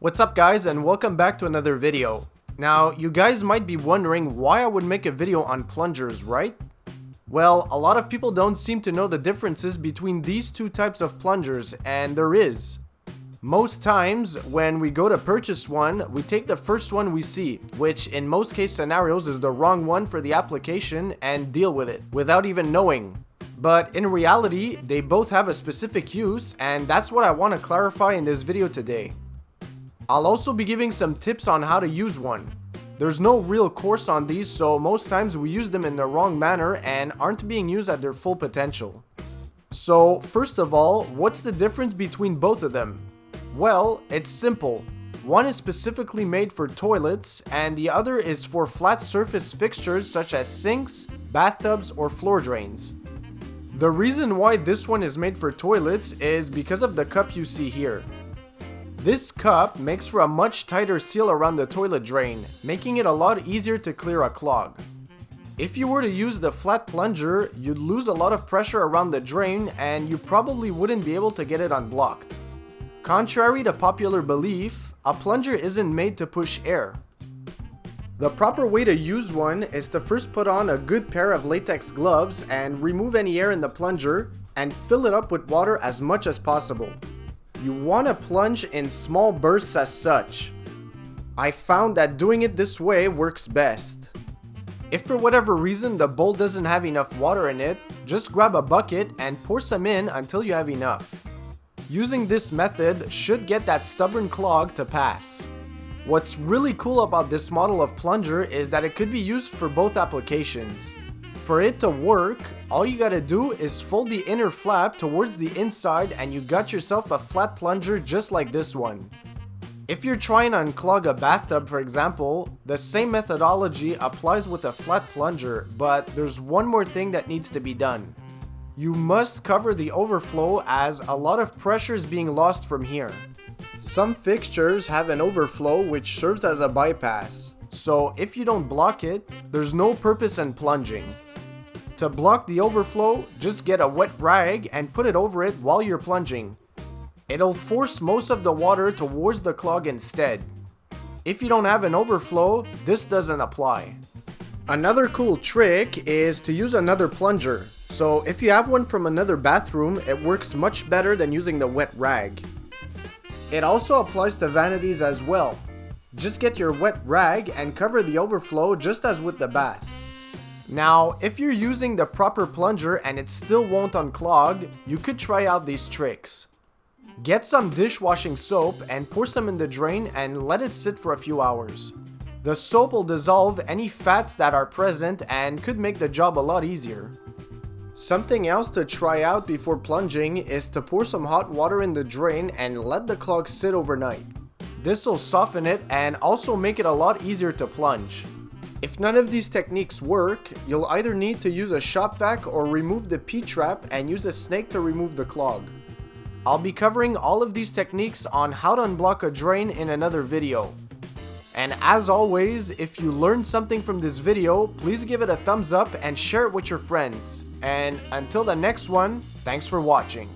What's up guys, and welcome back to another video. Now, you guys might be wondering why I would make a video on plungers, right? Well, a lot of people don't seem to know the differences between these two types of plungers, and there is. Most times, when we go to purchase one, we take the first one we see, which in most case scenarios is the wrong one for the application, and deal with it, without even knowing. But in reality, they both have a specific use, and that's what I want to clarify in this video today. I'll also be giving some tips on how to use one. There's no real course on these, so most times we use them in the wrong manner and aren't being used at their full potential. So first of all, what's the difference between both of them? Well, it's simple. One is specifically made for toilets and the other is for flat surface fixtures such as sinks, bathtubs, or floor drains. The reason why this one is made for toilets is because of the cup you see here. This cup makes for a much tighter seal around the toilet drain, making it a lot easier to clear a clog. If you were to use the flat plunger, you'd lose a lot of pressure around the drain and you probably wouldn't be able to get it unblocked. Contrary to popular belief, a plunger isn't made to push air. The proper way to use one is to first put on a good pair of latex gloves and remove any air in the plunger and fill it up with water as much as possible. You want to plunge in small bursts as such. I found that doing it this way works best. If for whatever reason the bowl doesn't have enough water in it, just grab a bucket and pour some in until you have enough. Using this method should get that stubborn clog to pass. What's really cool about this model of plunger is that it could be used for both applications. For it to work, all you gotta do is fold the inner flap towards the inside and you got yourself a flat plunger just like this one. If you're trying to unclog a bathtub, for example, the same methodology applies with a flat plunger, but there's one more thing that needs to be done. You must cover the overflow as a lot of pressure is being lost from here. Some fixtures have an overflow which serves as a bypass, so if you don't block it, there's no purpose in plunging. To block the overflow, just get a wet rag and put it over it while you're plunging. It'll force most of the water towards the clog instead. If you don't have an overflow, this doesn't apply. Another cool trick is to use another plunger. So if you have one from another bathroom, it works much better than using the wet rag. It also applies to vanities as well. Just get your wet rag and cover the overflow just as with the bath. Now, if you're using the proper plunger and it still won't unclog, you could try out these tricks. Get some dishwashing soap and pour some in the drain and let it sit for a few hours. The soap will dissolve any fats that are present and could make the job a lot easier. Something else to try out before plunging is to pour some hot water in the drain and let the clog sit overnight. This will soften it and also make it a lot easier to plunge. If none of these techniques work, you'll either need to use a shop vac or remove the P-trap and use a snake to remove the clog. I'll be covering all of these techniques on how to unblock a drain in another video. And as always, if you learned something from this video, please give it a thumbs up and share it with your friends. And until the next one, thanks for watching.